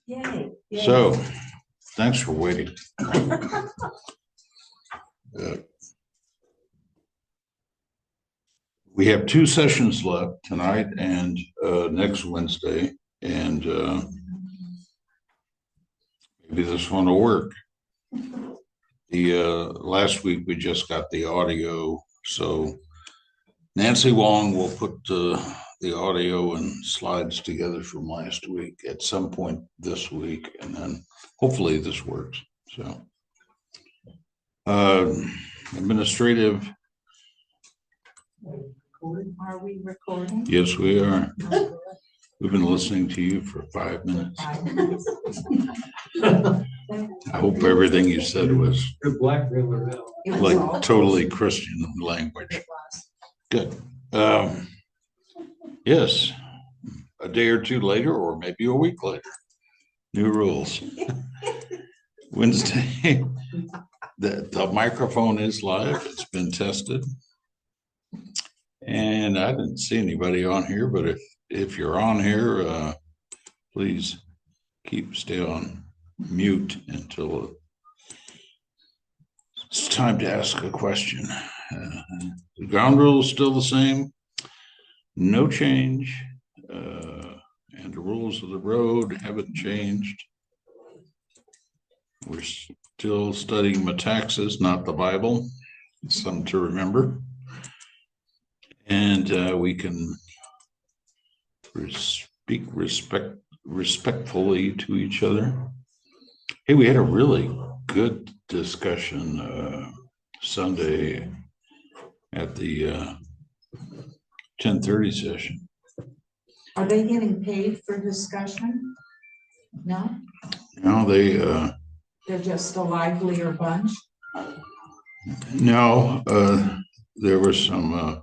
Yay. Yay. So, thanks for waiting. We have 2 sessions left, tonight and next Wednesday, and maybe this one will work. The last week we just got the audio, so Nancy Wong will put the audio and slides together from last week at some point this week, and then hopefully this works. So administrative. Are we recording? Yes, we are. We've been listening to you for 5 minutes. I hope everything you said was like totally Christian language. Good. Yes, a day or two later, or maybe a week later. New rules. Wednesday, the microphone is live. It's been tested. And I didn't see anybody on here, but if you're on here, please stay on mute until it's time to ask a question. The ground rule is still the same, no change, and the rules of the road haven't changed. We're still studying Metaxas, not the Bible. Something to remember. And we can speak respectfully to each other. Hey, we had a really good discussion Sunday at the 10:30 session. Are they getting paid for discussion? No? No, They're just a livelier bunch? No, there was some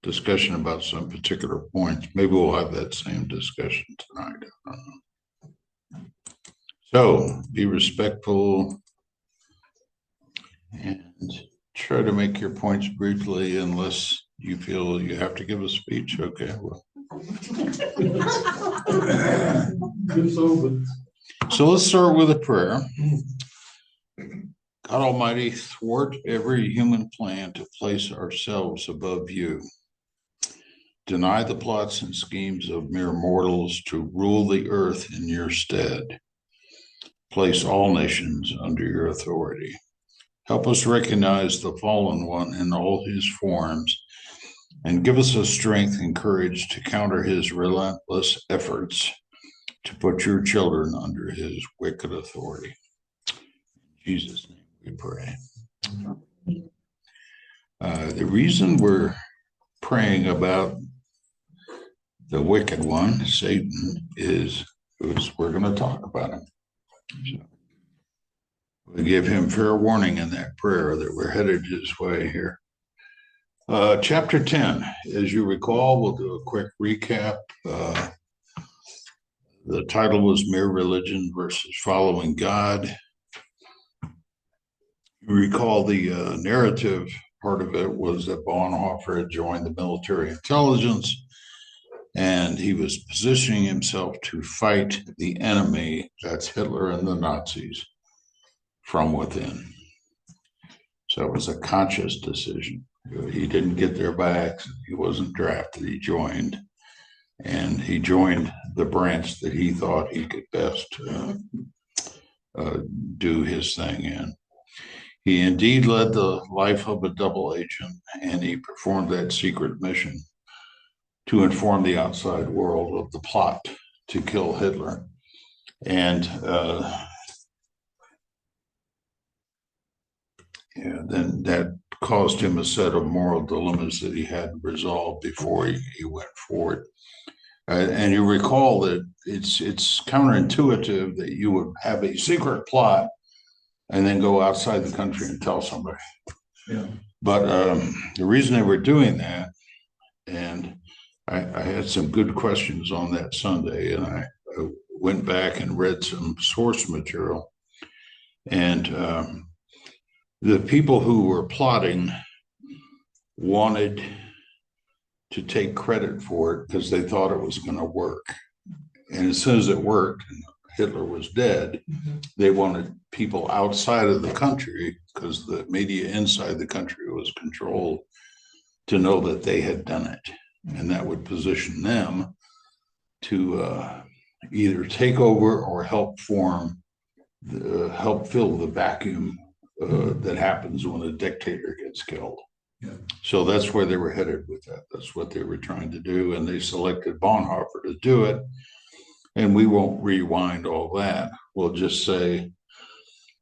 discussion about some particular points. Maybe we'll have that same discussion tonight. I don't know. So be respectful and try to make your points briefly, unless you feel you have to give a speech. Okay, well. So let's start with a prayer. God Almighty, thwart every human plan to place ourselves above you. Deny the plots and schemes of mere mortals to rule the earth in your stead. Place all nations under your authority. Help us recognize the fallen one in all his forms, and give us the strength and courage to counter his relentless efforts to put your children under his wicked authority. In Jesus' name we pray. The reason we're praying about the wicked one, Satan, is we're going to talk about him. So we give him fair warning in that prayer that we're headed his way here. Chapter 10, as you recall, we'll do a quick recap. The title was Mere Religion versus Following God. You recall the narrative part of it was that Bonhoeffer had joined the military intelligence, and he was positioning himself to fight the enemy, that's Hitler and the Nazis, from within. So it was a conscious decision. He didn't get there by accident. He wasn't drafted. He joined, and he joined the branch that he thought he could best do his thing in. He indeed led the life of a double agent, and he performed that secret mission to inform the outside world of the plot to kill Hitler. And then that caused him a set of moral dilemmas that he had resolved before he went forward. And you recall that it's counterintuitive that you would have a secret plot and then go outside the country and tell somebody. Yeah. But the reason they were doing that, and I had some good questions on that Sunday, and I went back and read some source material, and the people who were plotting wanted to take credit for it because they thought it was going to work. And as soon as it worked, Hitler was dead. They wanted people outside of the country, because the media inside the country was controlled, to know that they had done it. And that would position them to either take over or help fill the vacuum that happens when a dictator gets killed. Yeah. So that's where they were headed with that. That's what they were trying to do. And they selected Bonhoeffer to do it. And we won't rewind all that. We'll just say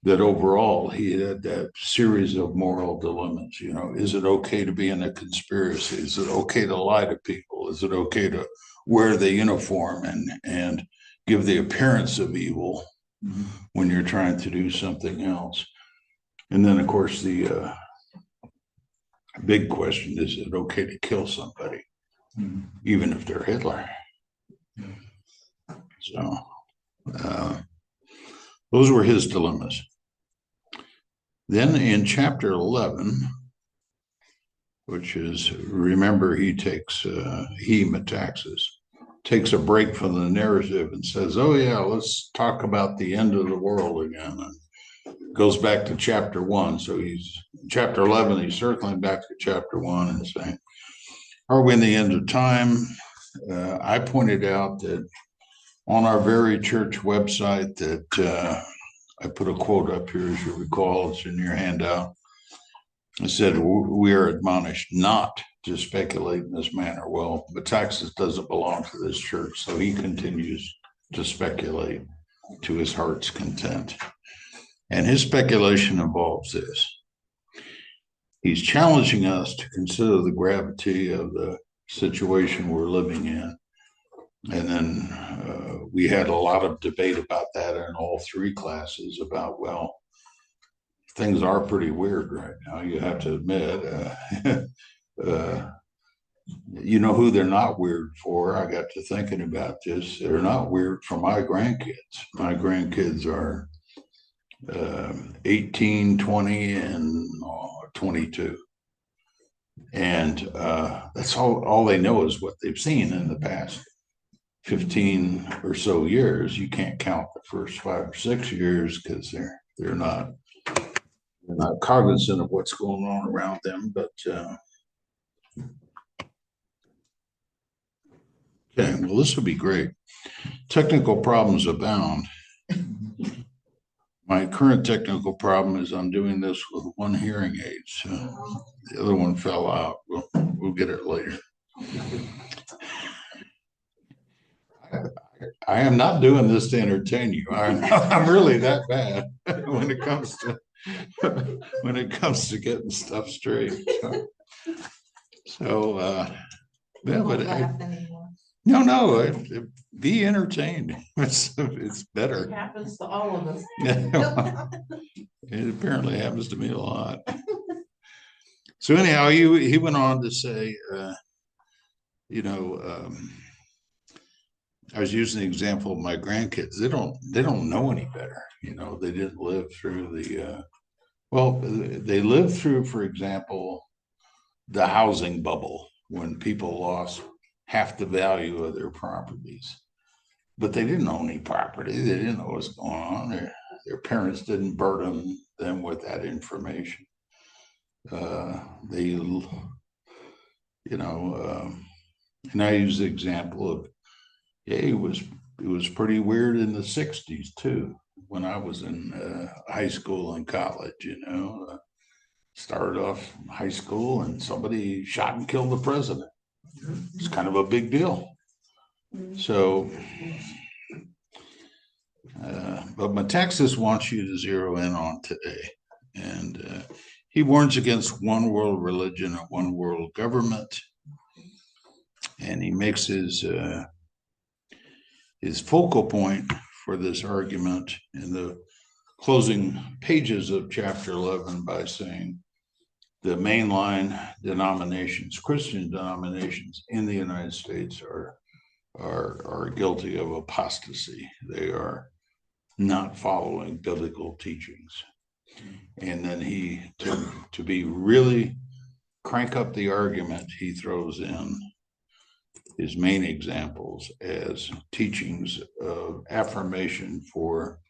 that overall, he had that series of moral dilemmas. You know, is it okay to be in a conspiracy? Is it okay to lie to people? Is it okay to wear the uniform and give the appearance of evil when you're trying to do something else? And then, of course, the big question is it okay to kill somebody, even if they're Hitler? So those were his dilemmas. Then in chapter 11, which is, remember, Metaxas takes a break from the narrative and says, oh yeah, let's talk about the end of the world again. And goes back to chapter 1. So he's chapter 11, he's circling back to chapter 1 and saying, are we in the end of time? I pointed out that on our very church website that I put a quote up here, as you recall, it's in your handout. It said, we are admonished not to speculate in this manner. Well, Metaxas doesn't belong to this church, so he continues to speculate to his heart's content. And his speculation involves this. He's challenging us to consider the gravity of the situation we're living in. And then we had a lot of debate about that in all three classes about, well, things are pretty weird right now, you have to admit. You know who they're not weird for? I got to thinking about this. They're not weird for my grandkids. My grandkids are 18, 20, and 22. And that's all they know is what they've seen in the past 15 or so years. You can't count the first 5 or 6 years because they're not cognizant of what's going on around them. But okay, well, this will be great. Technical problems abound. My current technical problem is I'm doing this with one hearing aid, so the other one fell out. We'll get it later. I am not doing this to entertain you. I'm really that bad when it comes to getting stuff straight. So yeah, but no, be entertained. It's better. It happens to all of us. It apparently happens to me a lot. So anyhow, he went on to say, I was using the example of my grandkids. They don't know any better. They didn't live through they lived through, for example, the housing bubble when people lost half the value of their properties. But they didn't own any property. They didn't know what's going on. Their parents didn't burden them with that information. And I use the example of, it was pretty weird in the 60s too, when I was in high school and college. Started off high school and somebody shot and killed the president. It's kind of a big deal. So, but Metaxas wants you to zero in on today. And he warns against one world religion and one world government. And he makes his focal point for this argument in the closing pages of chapter 11 by saying the mainline denominations, Christian denominations in the United States are guilty of apostasy. They are not following biblical teachings. And then to be really crank up the argument, he throws in his main examples as teachings of affirmation for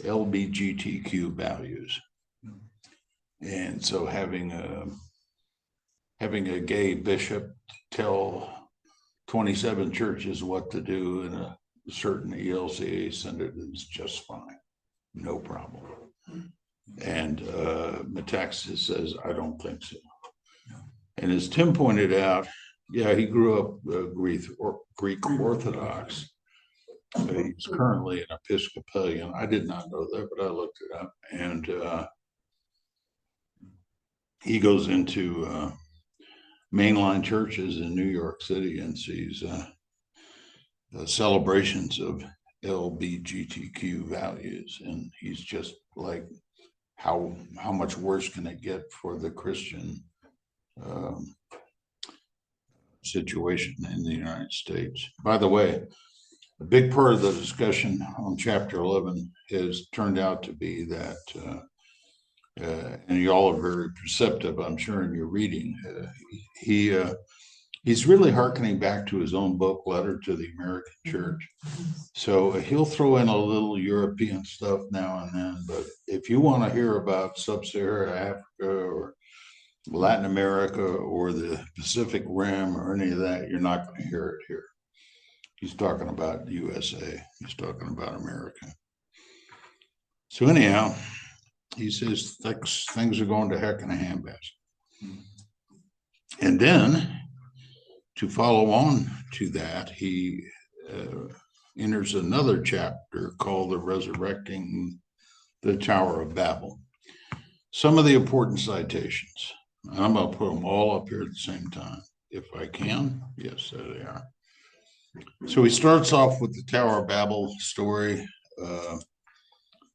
LGBTQ values. And so having a gay bishop tell 27 churches what to do in a certain ELCA synod is just fine, no problem. And Metaxas says, I don't think so. And as Tim pointed out, yeah, he grew up Greek Orthodox. He's currently an Episcopalian. I did not know that, but I looked it up. And he goes into mainline churches in New York City and sees celebrations of LGBTQ values. And he's just like, how much worse can it get for the Christian situation in the United States? By the way, a big part of the discussion on chapter 11 has turned out to be that, and you all are very perceptive, I'm sure, in your reading, he's really hearkening back to his own book, Letter to the American Church. So he'll throw in a little European stuff now and then, but if you want to hear about Sub-Saharan Africa or Latin America or the Pacific Rim or any of that, you're not going to hear it here. He's talking about the USA. He's talking about America. So anyhow, he says things are going to heck in a handbasket. And then to follow on to that, he enters another chapter called The Resurrecting the Tower of Babel. Some of the important citations. I'm going to put them all up here at the same time, if I can. Yes, there they are. So he starts off with the Tower of Babel story,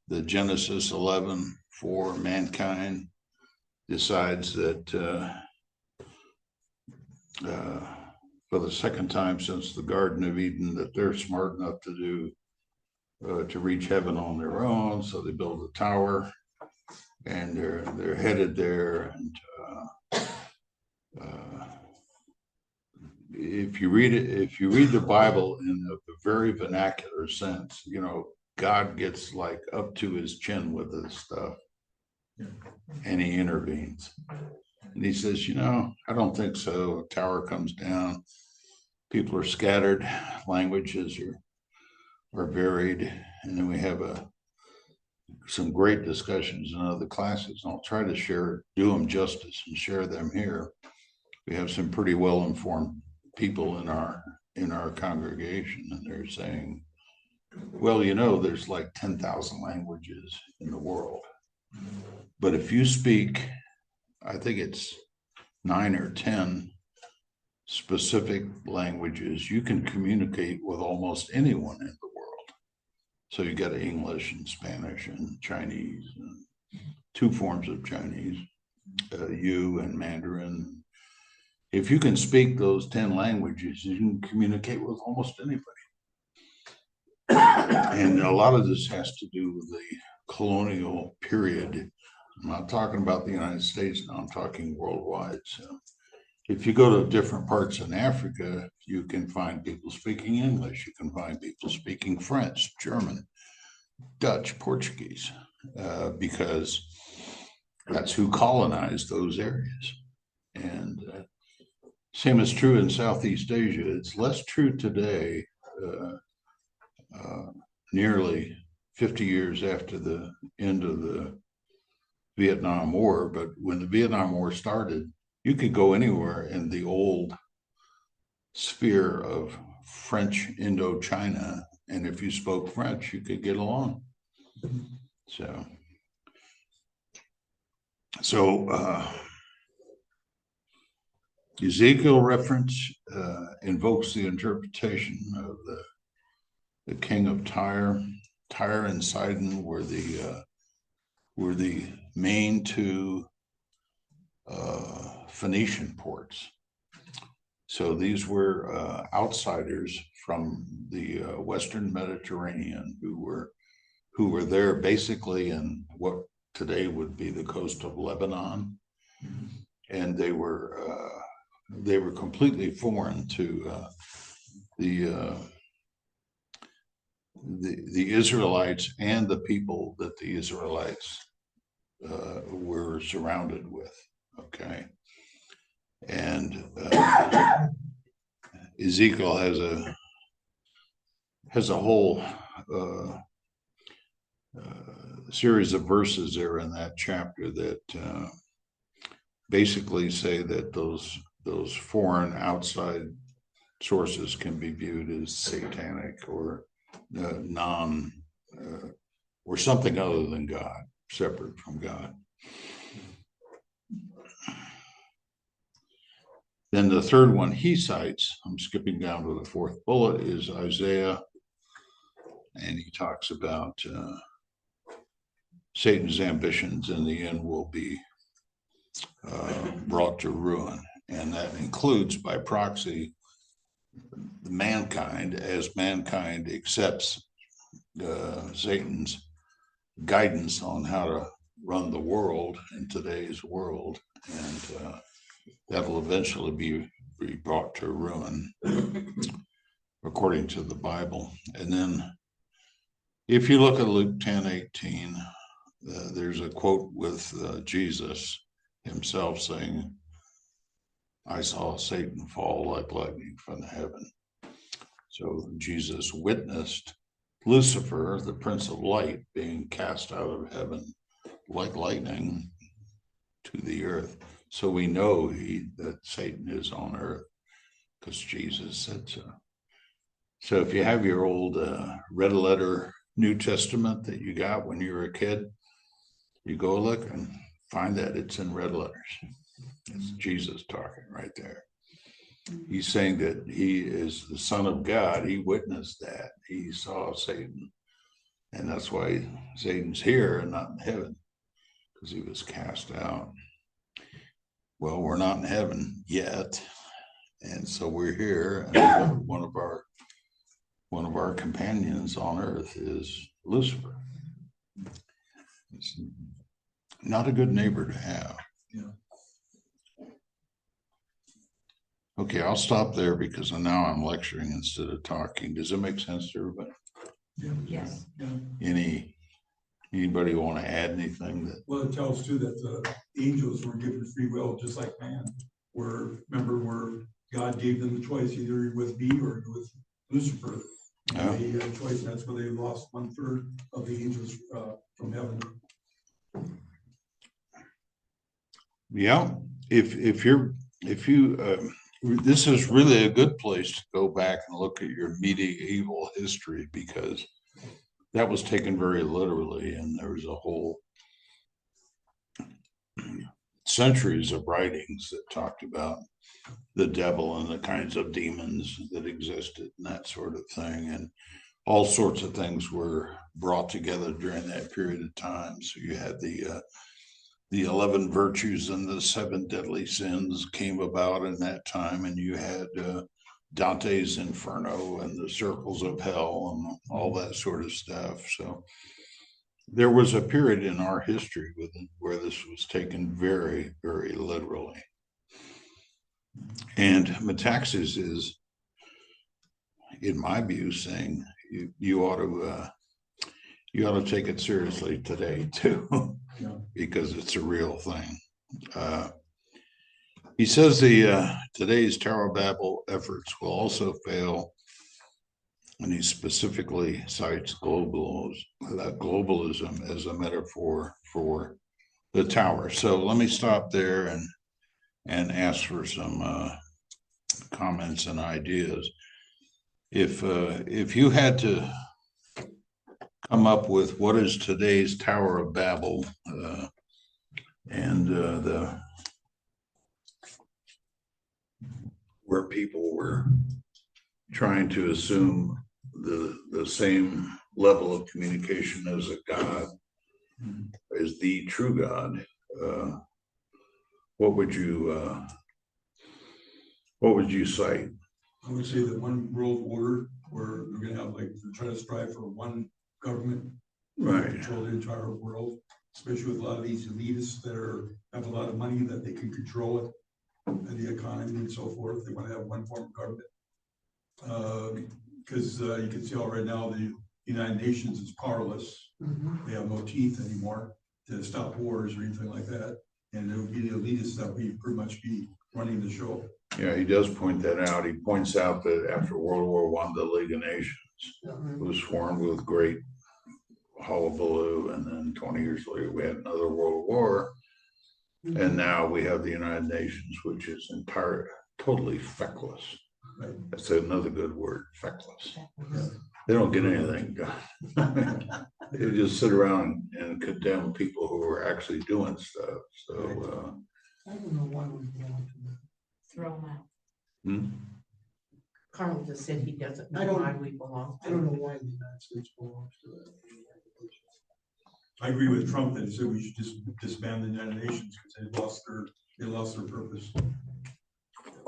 the Genesis 11:4, mankind decides that for the second time since the Garden of Eden that they're smart enough to reach heaven on their own, so they build a tower, and they're headed there. And if you read the Bible in a very vernacular sense, you know, God gets like up to his chin with this stuff, and he intervenes. And he says, you know, I don't think so. A tower comes down, people are scattered, languages are varied, and then we have some great discussions in other classes. And I'll try to do them justice and share them here. We have some pretty well-informed people in our congregation, and they're saying, well, you know, there's like 10,000 languages in the world, but if you speak, I think it's 9 or 10 specific languages, you can communicate with almost anyone in the world. So you got English and Spanish and Chinese, and 2 forms of Chinese, Yu and Mandarin. If you can speak those 10 languages, you can communicate with almost anybody. And a lot of this has to do with the colonial period. I'm not talking about the United States now, I'm talking worldwide. So if you go to different parts in Africa, you can find people speaking English, you can find people speaking French, German, Dutch, Portuguese, because that's who colonized those areas. And same is true in Southeast Asia. It's less true today, nearly 50 years after the end of the Vietnam War. But when the Vietnam War started, you could go anywhere in the old sphere of French Indochina, and if you spoke French, you could get along. So Ezekiel reference invokes the interpretation of the king of Tyre. Tyre and Sidon were the main 2 Phoenician ports. So these were outsiders from the Western Mediterranean who were there basically in what today would be the coast of Lebanon, and they were they were completely foreign to the Israelites and the people that the Israelites were surrounded with. Okay, and Ezekiel has a whole series of verses there in that chapter that basically say that those foreign outside sources can be viewed as satanic or or something other than God, separate from God. Then the third one he cites, I'm skipping down to the fourth bullet, is Isaiah. And he talks about Satan's ambitions in the end will be brought to ruin. And that includes by proxy mankind, as mankind accepts Satan's guidance on how to run the world in today's world. And that'll eventually be brought to ruin according to the Bible. And then if you look at Luke 10:18, there's a quote with Jesus himself saying, I saw Satan fall like lightning from heaven. So Jesus witnessed Lucifer, the prince of light, being cast out of heaven like lightning to the earth. So we know that Satan is on earth because Jesus said so. So if you have your old red letter New Testament that you got when you were a kid, you go look and find that it's in red letters. It's Jesus talking right there. He's saying that he is the Son of God. He witnessed that. He saw Satan. And that's why Satan's here and not in heaven, because he was cast out. Well, we're not in heaven yet. And so we're here. And one of our companions on earth is Lucifer. It's not a good neighbor to have. Yeah. Okay, I'll stop there because now I'm lecturing instead of talking. Does it make sense to everybody? Yeah. Yes. Yeah. Anybody want to add anything? That Well, it tells too that the angels were given free will, just like man. Remember where God gave them the choice, either with me or with Lucifer. Yeah. They had a choice. That's where they lost 1/3 of the angels from heaven. Yeah, if you this is really a good place to go back and look at your medieval history, because that was taken very literally, and there was a whole centuries of writings that talked about the devil and the kinds of demons that existed and that sort of thing, and all sorts of things were brought together during that period of time. So you had the 11 virtues and the 7 deadly sins came about in that time, and you had Dante's Inferno and the circles of hell and all that sort of stuff. So there was a period in our history where this was taken very, very literally. And Metaxas is, in my view, saying you ought to take it seriously today too. Yeah. Because it's a real thing. He says today's Tower of Babel efforts will also fail, and he specifically cites globalism as a metaphor for the tower. So let me stop there and ask for some comments and ideas. If you had to come up with what is today's Tower of Babel, and where people were trying to assume the same level of communication as a God, as the true God, what would you cite? I would say that one world order where we're going to have, like, we're trying to strive for one government, Right. Control the entire world, especially with a lot of these elitists that have a lot of money that they can control it. and the economy and so forth. They want to have one form of government. Because you can see already now the United Nations is powerless. They have no teeth anymore to stop wars or anything like that. And it would be the elitists that we pretty much be running the show. Yeah, he does point that out. He points out that after World War I, the League of Nations was formed with great hullabaloo, and then 20 years later we had another World War, and now we have the United Nations, which is totally feckless. Right. That's another good word, feckless. They don't get anything done. They just sit around and condemn people who are actually doing stuff. So I don't know why we belong to them. Throw them out. Carl just said he doesn't I know don't- why we belong I to don't it. know why the United States belongs to that. I agree with Trump that he said we should just disband the United Nations because they lost their purpose.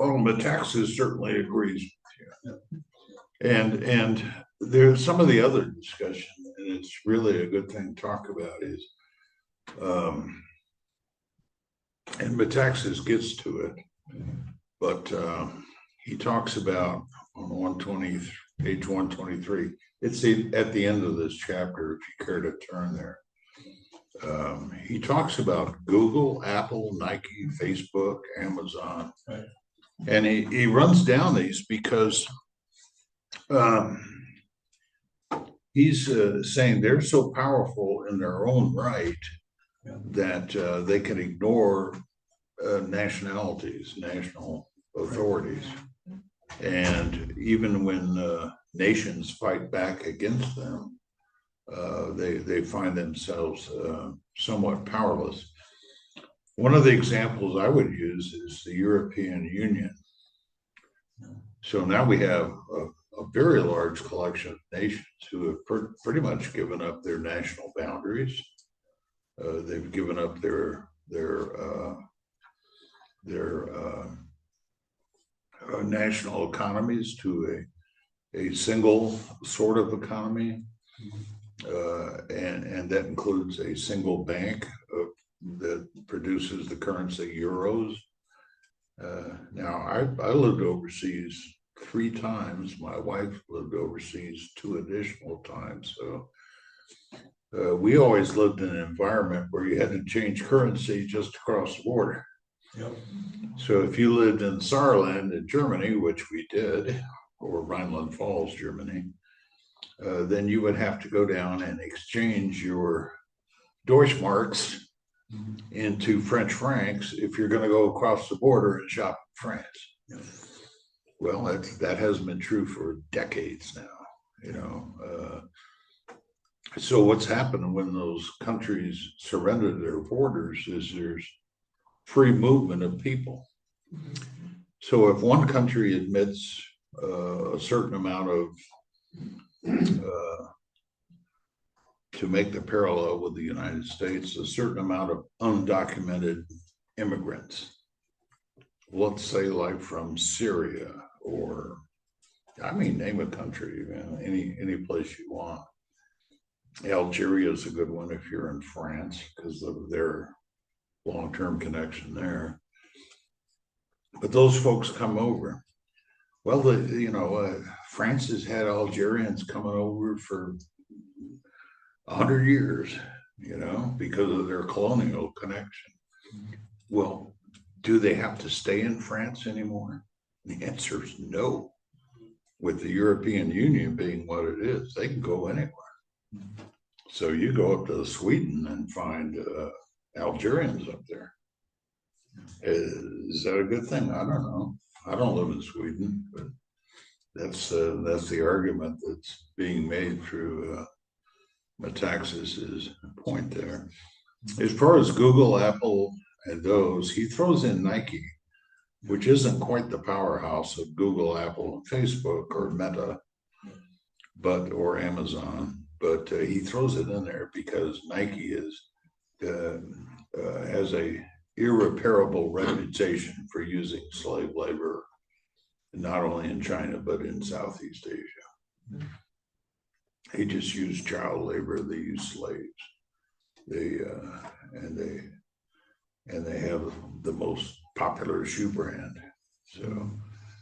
well, Metaxas certainly agrees with you. And there's some of the other discussion, and it's really a good thing to talk about is, and Metaxas gets to it, but he talks about on 120, page 123, it's at the end of this chapter, if you care to turn there. He talks about Google, Apple, Nike, Facebook, Amazon. Right. And he runs down these because he's saying they're so powerful in their own right that they can ignore nationalities, national authorities. And even when nations fight back against them, they find themselves somewhat powerless. One of the examples I would use is the European Union. So now we have a very large collection of nations who have pretty much given up their national boundaries. They've given up their national economies to a single sort of economy. And that includes a single bank that produces the currency euros. Now, I lived overseas 3 times. My wife lived overseas 2 additional times. So we always lived in an environment where you had to change currency just across the border. Yep. So if you lived in Saarland in Germany, which we did, or Rhineland-Pfalz, Germany, then you would have to go down and exchange your Deutschmarks into French francs if you're going to go across the border and shop in France. Yeah. Well, that hasn't been true for decades now, you know. So what's happened when those countries surrendered their borders is there's free movement of people. So if one country admits a certain amount of to make the parallel with the United States, a certain amount of undocumented immigrants, let's say like from Syria, or I mean, name a country, any place you want. Algeria is a good one if you're in France because of their long-term connection there. But those folks come over. Well, France has had Algerians coming over for 100 years, because of their colonial connection. Well, do they have to stay in France anymore? The answer is no. With the European Union being what it is, they can go anywhere. So you go up to Sweden and find Algerians up there. Is that a good thing? I don't know. I don't live in Sweden, but that's the argument that's being made through Metaxas's point there. As far as Google, Apple, and those, he throws in Nike, which isn't quite the powerhouse of Google, Apple, and Facebook, or Meta, or Amazon, but he throws it in there because Nike has a irreparable reputation for using slave labor, not only in China, but in Southeast Asia. They just use child labor, they use slaves. They have the most popular shoe brand. So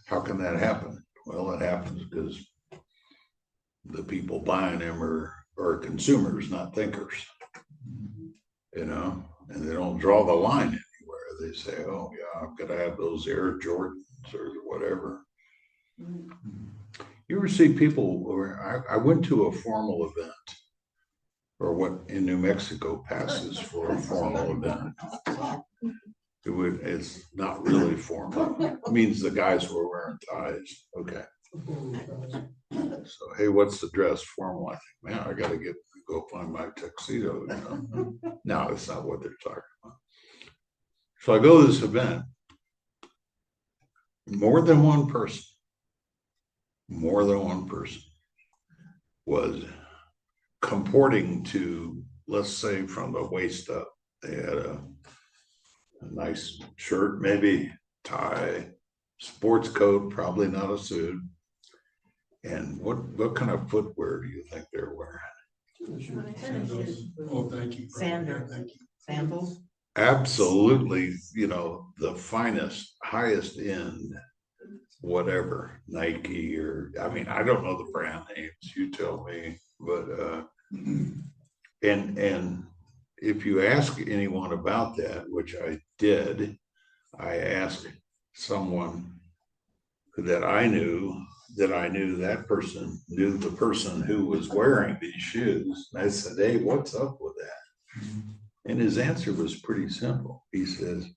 how can that happen? Well, it happens because the people buying them are consumers, not thinkers, you know, and they don't draw the line anywhere. They say, oh yeah, I've got to have those Air Jordans or whatever. You ever see people where I went to a formal event, or what in New Mexico passes for a formal event. It's not really formal. It means the guys were wearing ties. Okay. So, hey, what's the dress? Formal. I think, man, I got to go find my tuxedo. You know? No, that's not what they're talking about. So I go to this event. More than one person was comporting to, let's say, from the waist up. They had a nice shirt, maybe tie, sports coat, probably not a suit. And what kind of footwear do you think they're wearing? Sandals. Oh, thank you. Sandals. Thank you. Sandals. Absolutely, you know, the finest, highest end, whatever, Nike or, I mean, I don't know the brand names, you tell me, but, and if you ask anyone about that, which I did, I asked someone that I knew that person knew the person who was wearing these shoes. And I said, hey, what's up with that? And his answer was pretty simple. He says,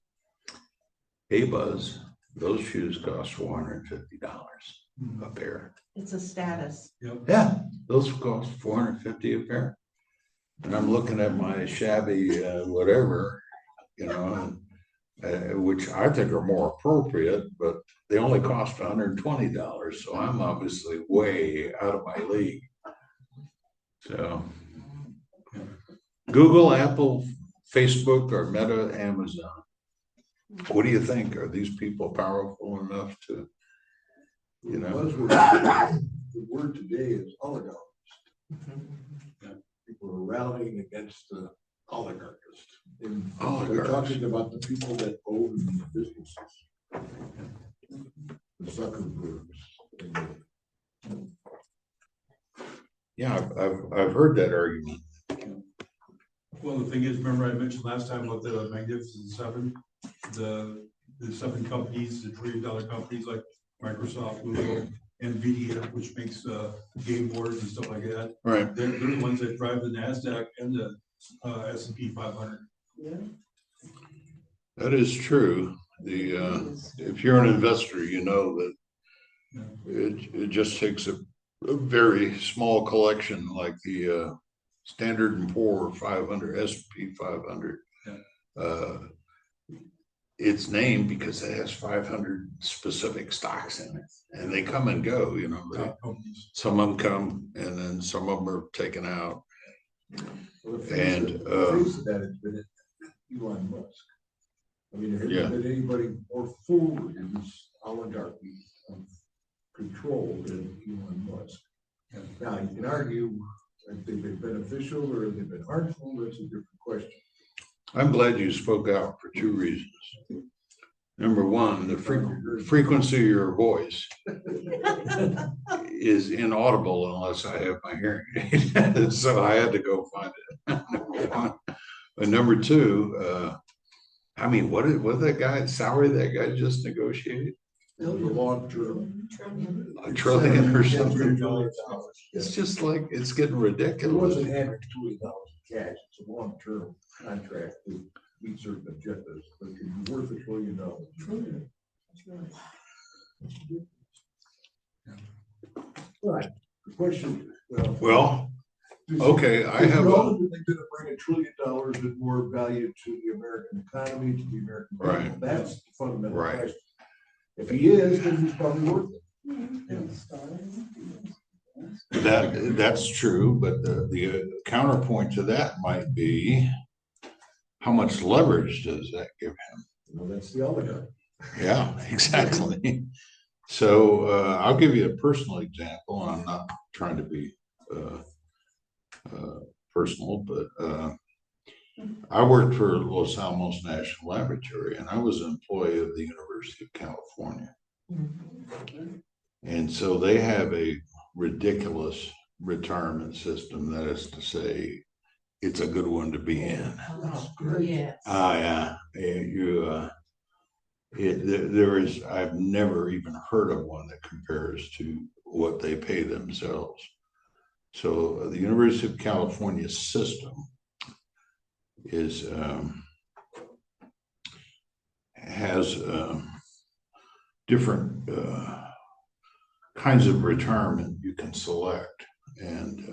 hey, Buzz, those shoes cost $450 a pair. It's a status. Yeah, those cost $450 a pair. And I'm looking at my shabby whatever, you know, which I think are more appropriate, but they only cost $120. So I'm obviously way out of my league. So Google, Apple, Facebook, or Meta, Amazon. What do you think? Are these people powerful enough to, you know? The word today is oligarchs. People are rallying against the oligarchists. And they're talking about the people that own the businesses. The Zuckerbergs. Yeah, I've heard that argument. Well, the thing is, remember I mentioned last time about the Magnificent Seven, the seven companies, the $1 trillion companies like Microsoft, Google, NVIDIA, which makes game boards and stuff like that. Right. They're the ones that drive the NASDAQ and the S&P 500. That is true. If you're an investor, you know that it just takes a very small collection like the Standard and Poor 500, S&P 500. It's named because it has 500 specific stocks in it, and they come and go. You know, some of them come, and then some of them are taken out. Well, the And face of that has been Elon Musk. I mean, there hasn't been anybody more forward in this oligarchy of control than Elon Musk. Now, you can argue if they've been beneficial or they've been harmful. That's a different question. I'm glad you spoke out for two reasons. Number one, the frequency of your voice is inaudible unless I have my hearing aid. So I had to go find it. Number one. But number two, I mean, what did that guy, salary that guy just negotiated? The long term. $1 trillion or something. $1 It's just like, it's getting It ridiculous. wasn't having $1 trillion in cash. It's a long term contract to meet certain objectives, but it can be worth $1 trillion. Right. The question. Well, okay, I have ultimately going to bring $1 trillion in more value to the American economy, to the American people. Right. That's the fundamental Right. question. If he is, then he's probably worth it. that's true, but the counterpoint to that might be how much leverage does that give him? Well, that's the oligarch. Yeah, exactly. So I'll give you a personal example. I'm not trying to be personal, but I worked for Los Alamos National Laboratory, and I was an employee of the University of California. And so they have a ridiculous retirement system. That is to say, it's a good one to be in. Yes. There is, I've never even heard of one that compares to what they pay themselves. So the University of California system is has different kinds of retirement you can select, and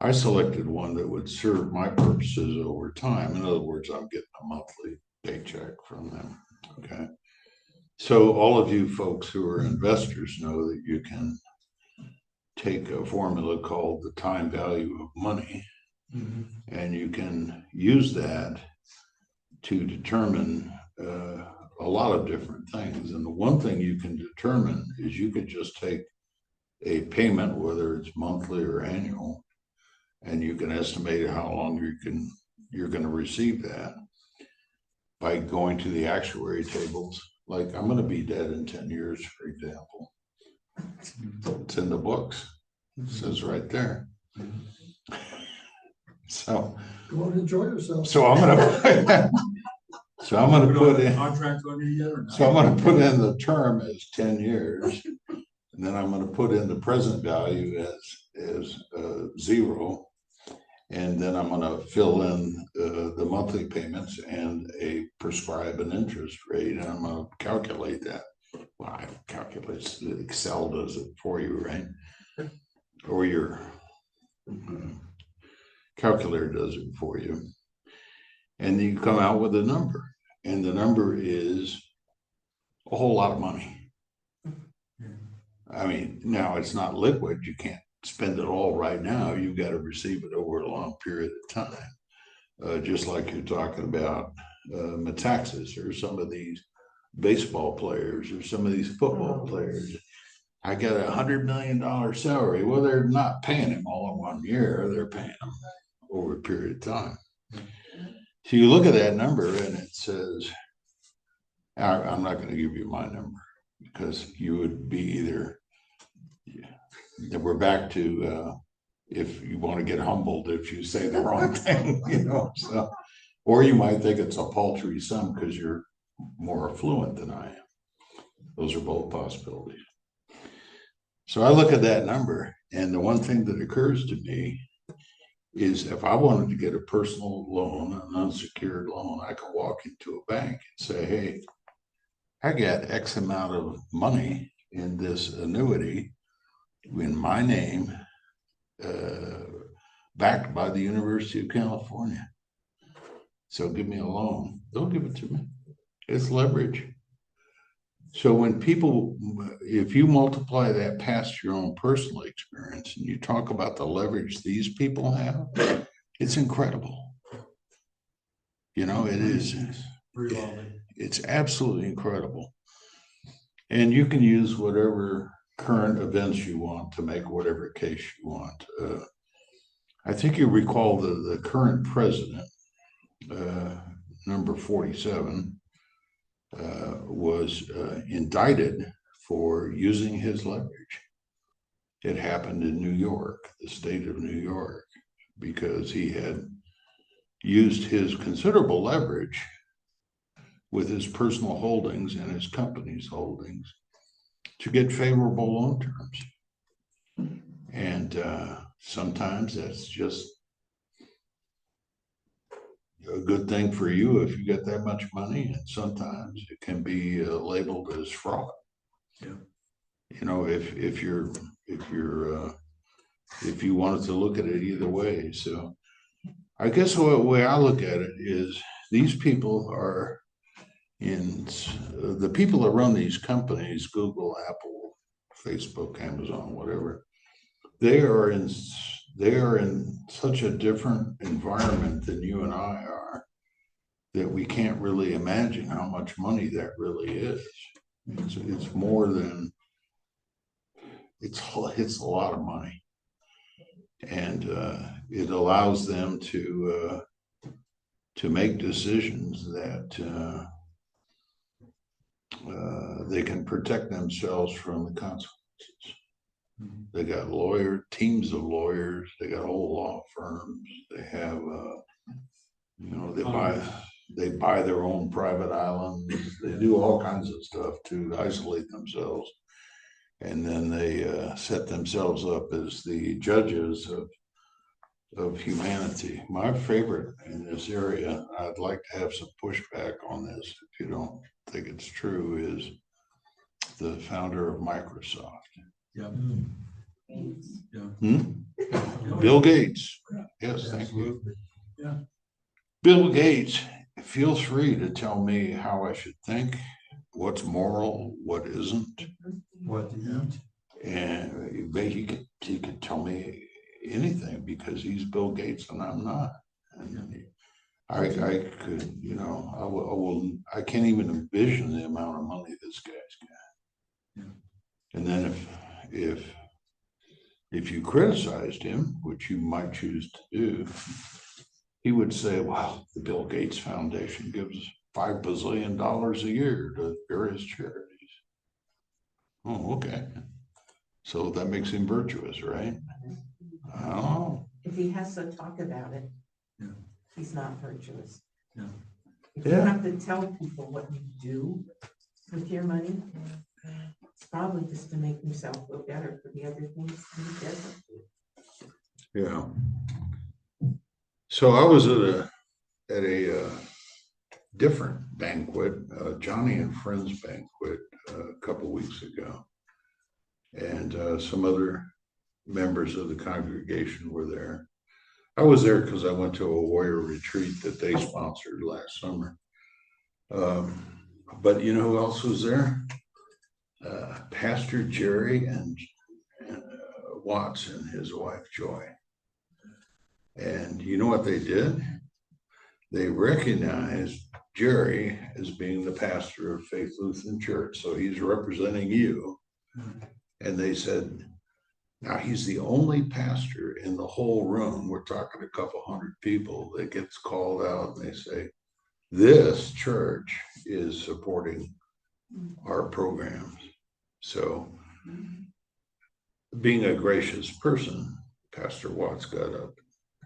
I selected one that would serve my purposes over time. In other words, I'm getting a monthly paycheck from them. Okay, so all of you folks who are investors know that you can take a formula called the time value of money, and you can use that to determine a lot of different things. And the one thing you can determine is you could just take a payment, whether it's monthly or annual, and you can estimate how long you're going to receive that by going to the actuary tables. Like, I'm going to be dead in 10 years, for example. It's in the books. It says right there. So Go on, enjoy yourself. So I'm gonna put in. Contract on you yet or not? So I'm gonna put in the term as 10 years, and then I'm gonna put in the present value as 0, and then I'm gonna fill in the monthly payments and prescribe an interest rate, and I'm gonna calculate that. Well, I calculate, Excel does it for you, right? Or your calculator does it for you, and you come out with a number, and the number is a whole lot of money. I mean, now it's not liquid. You can't spend it all right now. You've got to receive it over a long period of time, just like you're talking about Metaxas or some of these baseball players or some of these football players. I got $100 million salary. Well, they're not paying him all in 1 year. They're paying him over a period of time. So you look at that number and it says, I'm not going to give you my number because you would be either, we're back to if you want to get humbled if you say the wrong thing, so, or you might think it's a paltry sum because you're more affluent than I am. Those are both possibilities. So I look at that number, and the one thing that occurs to me is if I wanted to get a personal loan, an unsecured loan, I could walk into a bank and say, hey, I got X amount of money in this annuity in my name, backed by the University of California. So give me a loan. They'll give it to me. It's leverage. So when people, if you multiply that past your own personal experience and you talk about the leverage these people have, it's incredible. It is. It's absolutely incredible. And you can use whatever current events you want to make whatever case you want. I think you recall the current president, number 47, was indicted for using his leverage. It happened in New York, the state of New York, because he had used his considerable leverage with his personal holdings and his company's holdings to get favorable loan terms. And sometimes that's just a good thing for you if you get that much money, and sometimes it can be labeled as fraud. Yeah. If you wanted to look at it either way. So I guess the way I look at it is these people are the people that run these companies, Google, Apple, Facebook, Amazon, whatever, they are in such a different environment than you and I are, that we can't really imagine how much money that really is. It's more than, it's a lot of money. And it allows them to to make decisions that they can protect themselves from the consequences. They got teams of lawyers, they got whole law firms, they have, they buy their own private islands, they do all kinds of stuff to isolate themselves. And then they set themselves up as the judges of humanity. My favorite in this area, I'd like to have some pushback on this, if you don't think it's true, is the founder of Microsoft. Yeah. Bill Gates. Yes, thank you. Yeah. Bill Gates, feel free to tell me how I should think, what's moral, what isn't. What to eat. And he could tell me anything because he's Bill Gates and I'm not. And I could, I can't even envision the amount of money this guy's got. Yeah. And then if you criticized him, which you might choose to do, he would say, well, the Bill Gates Foundation gives $5 bazillion a year to various charities. Oh, okay. So that makes him virtuous, right? I don't know. If he has to talk about it, yeah, he's not virtuous. Yeah. If you have to tell people what you do with your money, it's probably just to make himself feel better for the other things he doesn't do. Yeah. So I was at a different banquet, Johnny and Friends banquet, a couple weeks ago, and some other members of the congregation were there. I was there because I went to a warrior retreat that they sponsored last summer. But you know who else was there? Pastor Jerry and Watts and his wife Joy. And you know what they did? They recognized Jerry as being the pastor of Faith Lutheran Church. So he's representing you. And they said, now he's the only pastor in the whole room. We're talking a couple hundred people that gets called out and they say, this church is supporting our programs. So being a gracious person, Pastor Watts got up,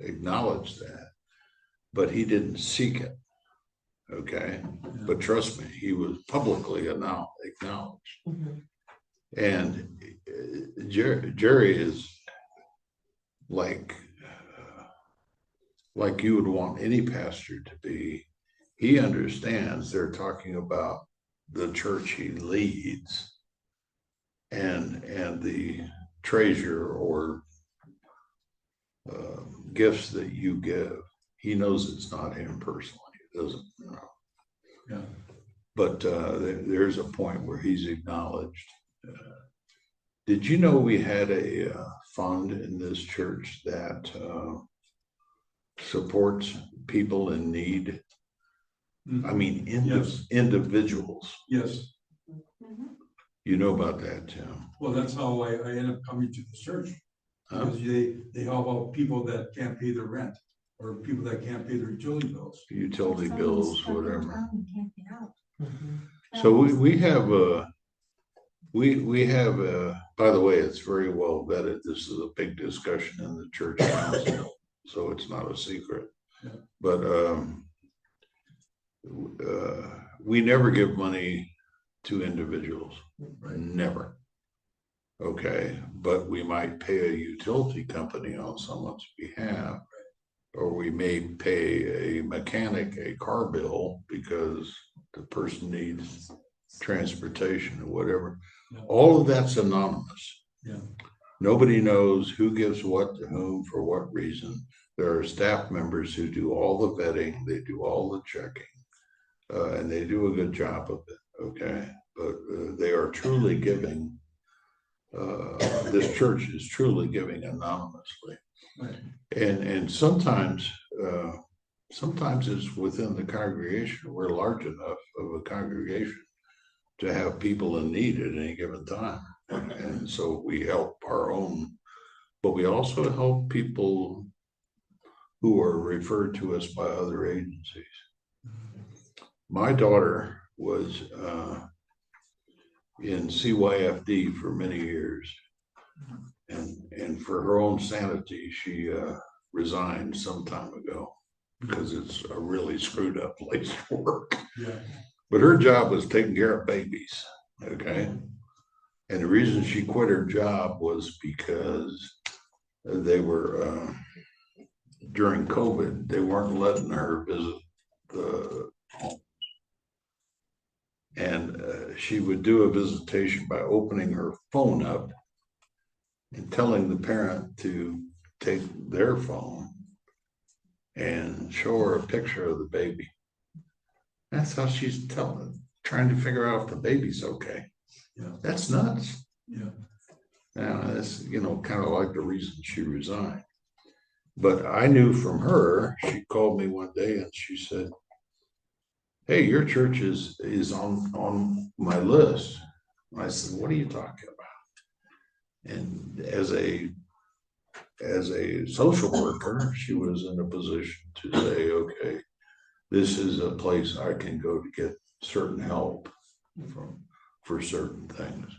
acknowledged that, but he didn't seek it. Okay. But trust me, he was publicly acknowledged. And Jerry is like you would want any pastor to be. He understands they're talking about the church he leads and the treasure or gifts that you give. He knows it's not him personally. He doesn't, Yeah. But there's a point where he's acknowledged. Did you know we had a fund in this church that supports people in need? I mean, Yes. individuals. Yes. You know about that, Tim? Well, that's how I ended up coming to the church. Huh? Because they help out people that can't pay their rent or people that can't pay their utility bills. Utility bills, whatever. Mm-hmm. So we have we have by the way, it's very well vetted. This is a big discussion in the church council, so it's not a secret. Yeah. But we never give money to individuals. Right. Never. Okay, but we might pay a utility company on someone's behalf, or we may pay a mechanic a car bill because the person needs transportation or whatever. Yeah. All of that's anonymous. Yeah. Nobody knows who gives what to whom for what reason. There are staff members who do all the vetting, they do all the checking, and they do a good job of it. Okay, but they are truly giving. This church is truly giving anonymously. Right. And sometimes it's within the congregation. We're large enough of a congregation to have people in need at any given time. And so we help our own, but we also help people who are referred to us by other agencies. My daughter was in CYFD for many years. And for her own sanity, she resigned some time ago because it's a really screwed up place to work. Yeah. But her job was taking care of babies, okay? And the reason she quit her job was because they were, during COVID, they weren't letting her visit the home. And she would do a visitation by opening her phone up and telling the parent to take their phone and show her a picture of the baby. That's how she's trying to figure out if the baby's okay. Yeah. That's nuts. Yeah. Now, that's, kind of like the reason she resigned. But I knew from her, she called me one day and she said, "Hey, your church is on my list." And I said, "What are you talking about?" And as a social worker, she was in a position to say, "Okay, this is a place I can go to get certain help for certain things."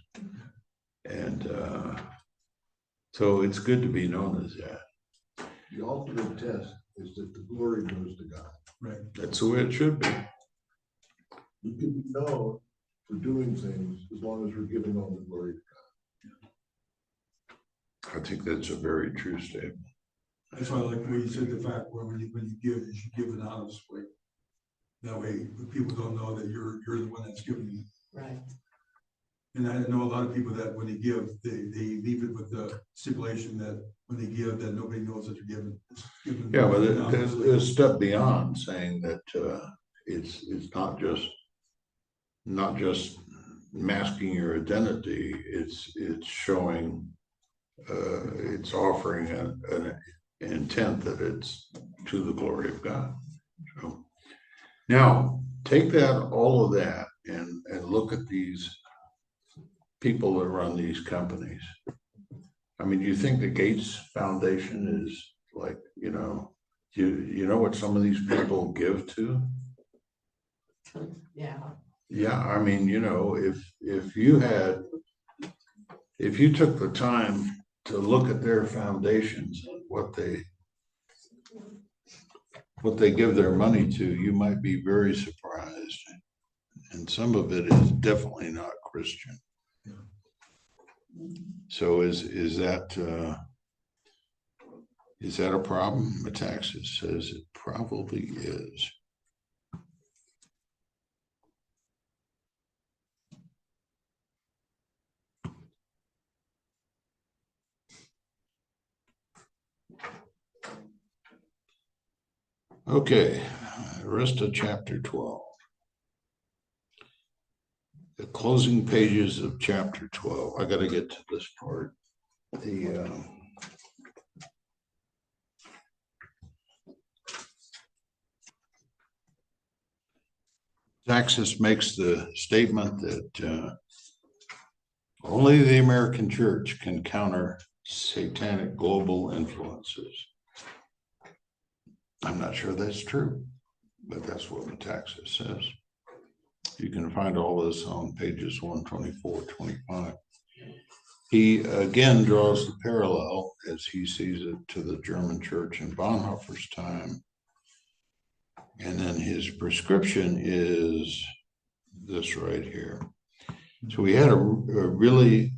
And so it's good to be known as that. The ultimate test is that the glory goes to God. Right. That's the way it should be. You can be known for doing things as long as we're giving all the glory to God. I think that's a very true statement. That's why I like when you said the fact where when you give, you should give an honest way. That way, people don't know that you're the one that's giving you. Right. And I know a lot of people that when they give, they leave it with the stipulation that when they give, that nobody knows that you're giving. Yeah, but there's a step beyond saying that it's not just masking your identity. It's showing, it's offering an intent that it's to the glory of God. So now take all of that and look at these people that run these companies. I mean, do you think the Gates Foundation is like, you know what some of these people give to? Yeah. Yeah, I mean, if you took the time to look at their foundations and what they give their money to, you might be very surprised. And some of it is definitely not Christian. So is that a problem? Metaxas says it probably is. Okay, rest of chapter 12. The closing pages of chapter 12. I got to get to this part. Metaxas makes the statement that only the American church can counter satanic global influences. I'm not sure that's true, but that's what Metaxas says. You can find all this on pages 124, 25. He again draws the parallel, as he sees it, to the German church in Bonhoeffer's time. And then his prescription is this right here. So we had a really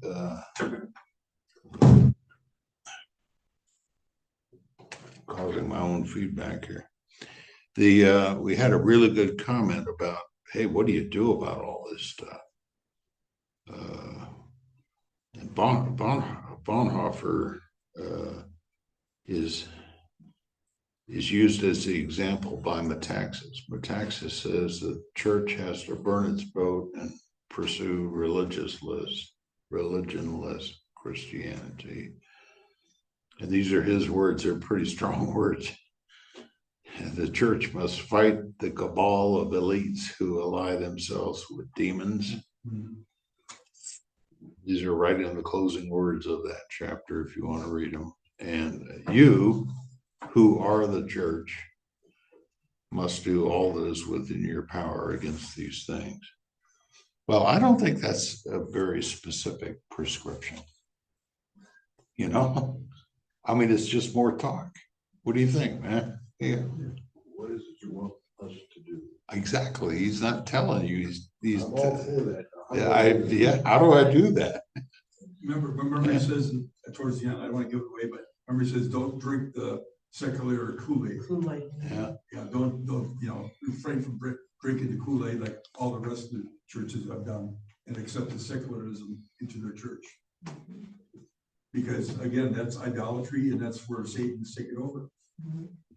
causing my own feedback here. We had a really good comment about, hey, what do you do about all this stuff? And Bonhoeffer is used as the example by Metaxas. Metaxas says the church has to burn its boat and pursue religionless Christianity. And these are his words. They're pretty strong words. And the church must fight the cabal of elites who ally themselves with demons. Mm-hmm. These are right in the closing words of that chapter, if you want to read them. And you, who are the church must do all that is within your power against these things. Well, I don't think that's a very specific prescription. You know, I mean, it's just more talk. What do you think, man? Yeah, What is it you want us to do? exactly. He's not telling you. He's I'm all for that. yeah. How do I do that? Remember he says towards the end, I don't want to give it away, but remember he says, don't drink the secular Kool-Aid. Kool-Aid. Yeah, Yeah, don't, refrain from drinking the Kool-Aid like all the rest of the churches have done and accepted secularism into their church. Because again, that's idolatry and that's where Satan's taken over.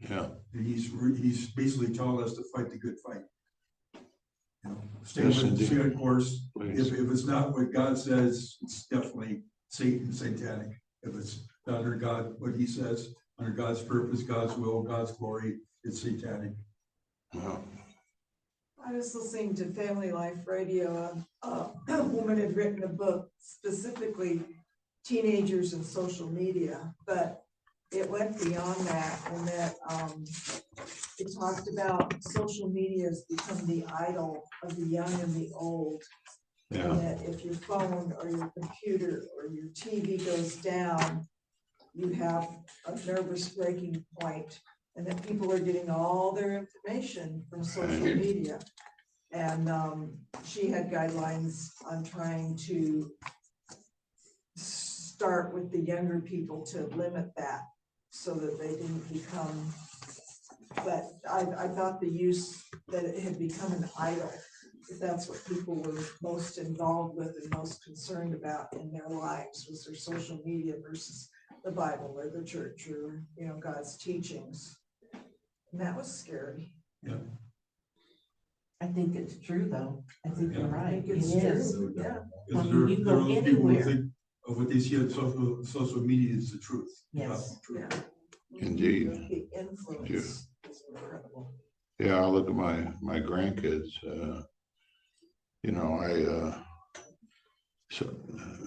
yeah. And he's basically telling us to fight the good fight. You know, stay Yes, on indeed. course. Please. If it's not what God says, it's definitely satanic. If it's under God, what he says, under God's purpose, God's will, God's glory, it's satanic. Well, I was listening to Family Life Radio. A woman had written a book specifically teenagers and social media, but it went beyond that, and that it talked about social media has become the idol of the young and the old. yeah. And that if your phone or your computer or your TV goes down, you have a nervous breaking point, and that people are getting all their information from social Right. media. And she had guidelines on trying to start with the younger people to limit that so that they didn't become, but I thought the use that it had become an idol, if that's what people were most involved with and most concerned about in their lives, was their social media versus the Bible or the church or, God's teachings. And that was scary. Yeah. I think it's true, though. I think you're Yeah. right. I think It it's is. true. Yeah. Well, Because you there go are those people who anywhere. think of what they see on social media is the truth. Yes. Not the truth. Yeah. Indeed. The influence is incredible. Yeah, I look at my grandkids. So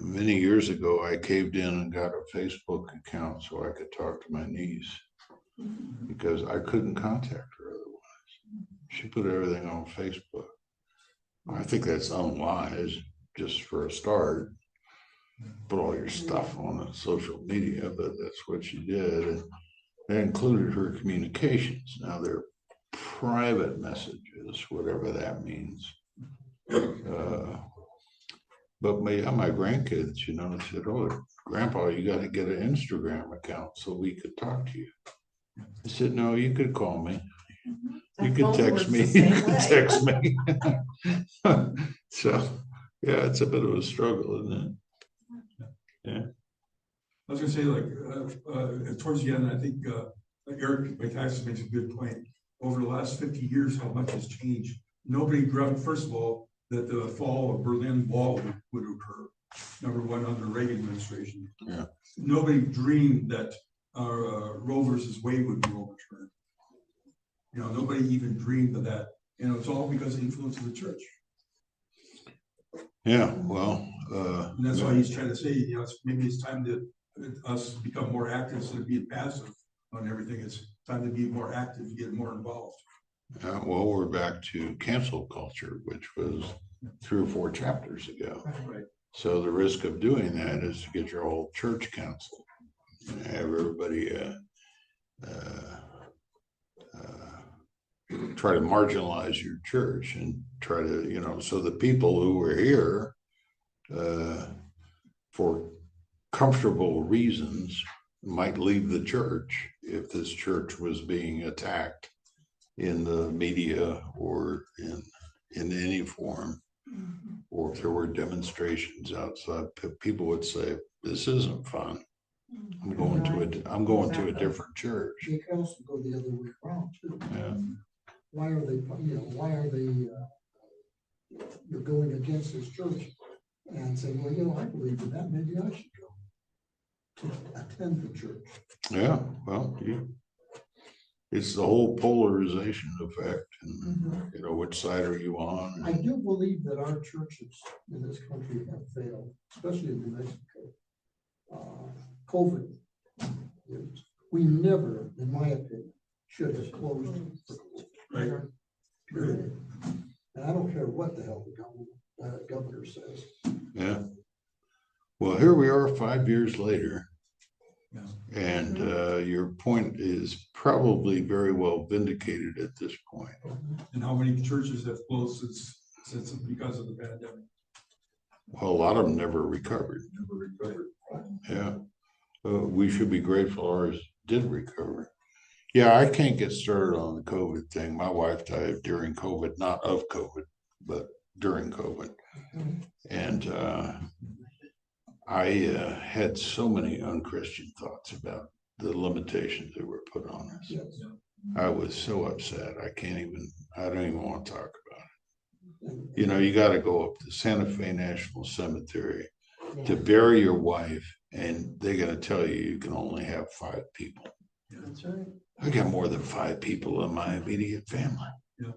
many years ago, I caved in and got a Facebook account so I could talk to my niece because I couldn't contact her otherwise. She put everything on Facebook. I think that's unwise, just for a start. Put all your stuff on the social media, but that's what she did. And that included her communications. Now they're private messages, whatever that means. But my grandkids, said, "Oh, Grandpa, you got to get an Instagram account so we could talk to you." I said, "No, you could call me. You That could phone text works me. the You same could way. text me." So, yeah, it's a bit of a struggle, isn't it? I was gonna say, towards the end, I think Eric Metaxas makes a good point. Over the last 50 years, how much has changed. Nobody dreamt, first of all, that the fall of Berlin Wall would occur. Number one, under Reagan administration. Yeah. Nobody dreamed that Roe versus Wade would be overturned. Nobody even dreamed of that. It's all because of the influence of the church. Yeah, well. And that's why he's trying to say, maybe it's time to us become more active instead of being passive on everything. It's time to be more active, get more involved. Well, we're back to cancel culture, which was 3 or 4 chapters ago. Right. So the risk of doing that is to get your whole church canceled and have everybody try to marginalize your church and try to, so the people who were here for comfortable reasons might leave the church if this church was being attacked in the media or in any form, or if there were demonstrations outside, people would say, "This isn't fun. I'm going to a different church." They can also go the other way around too. Yeah. Why are they, you're going against this church and saying, well, I believe in that, maybe I should go to attend the church. Yeah, well, it's the whole polarization effect, and which side are you on? I do believe that our churches in this country have failed, especially in New Mexico. COVID is we never, in my opinion, should have closed for COVID. Period. And I don't care what the hell the governor says. Yeah. Well, here we are 5 years later. Yeah. And your point is probably very well vindicated at this point. And how many churches have closed since because of the pandemic? Well, a lot of them never recovered. Never recovered. Yeah. We should be grateful ours did recover. Yeah, I can't get started on the COVID thing. My wife died during COVID, not of COVID, but during COVID. And I had so many unchristian thoughts about the limitations that were put on us. Yes. I was so upset. I don't even want to talk about it. You know, you got to go up to Santa Fe National Cemetery to bury your wife, and they're going to tell you can only have 5 people. That's right. I got more than 5 people in my immediate family. Yeah.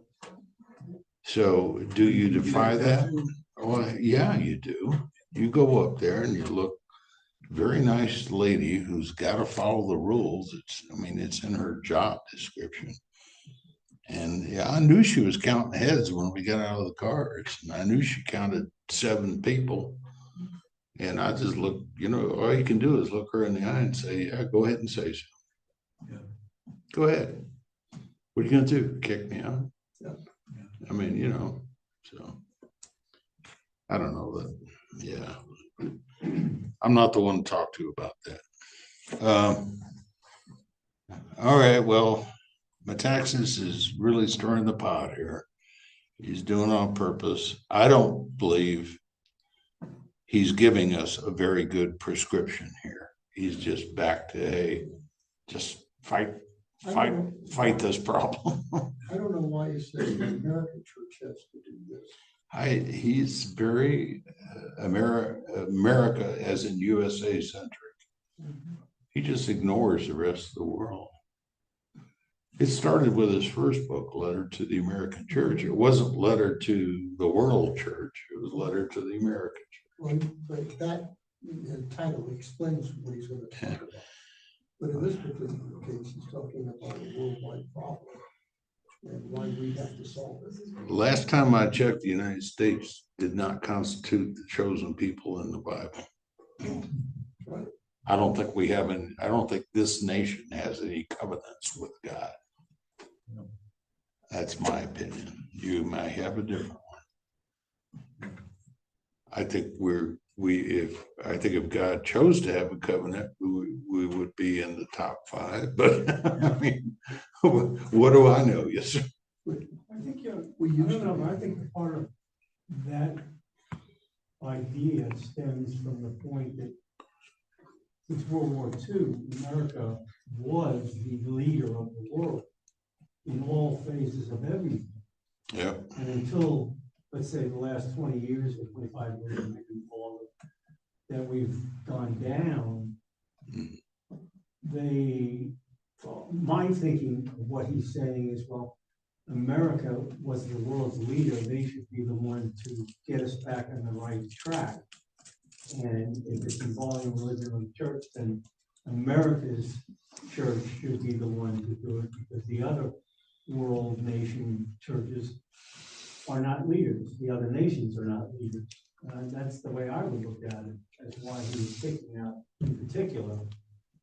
So do you defy that? too? Well, yeah, you do. You go up there and you look, very nice lady who's got to follow the rules. It's in her job description. And yeah, I knew she was counting heads when we got out of the cars. And I knew she counted 7 people. And I just looked, all you can do is look her in the eye and say, yeah, go ahead and say so. Yeah. Go ahead. What are you going to do? Kick me out? Yeah. So I don't know that. Yeah. I'm not the one to talk to about that. All right. Well, Metaxas is really stirring the pot here. He's doing it on purpose. I don't believe he's giving us a very good prescription here. He's just back to, hey, just fight this problem. I don't know why you say the American church has to do this. He's very America as in USA centric. He just ignores the rest of the world. It started with his first book, Letter to the American Church. It wasn't letter to the world church. It was letter to the American church. Well, but that title explains what he's going to talk about. But in this particular case, he's talking about a worldwide problem and why we have to solve it. Last time I checked, the United States did not constitute the chosen people in the Bible. Right. I don't think this nation has any covenants with God. That's my opinion. You may have a different one. I think if God chose to have a covenant, we would be in the top 5. But what do I know? Yes, sir. I think I think part of that idea stems from the point that since World War II, America was the leader of the world in all phases of everything. Yeah. And until, let's say, the last 20 years or 25 years, maybe longer, that we've gone down, my thinking of what he's saying is, well, America was the world's leader. They should be the one to get us back on the right track. And if it's involving religion or the church, then America's church should be the one to do it, because the other world nation churches are not leaders. The other nations are not leaders. That's the way I would look at it, as why he was picking out, in particular,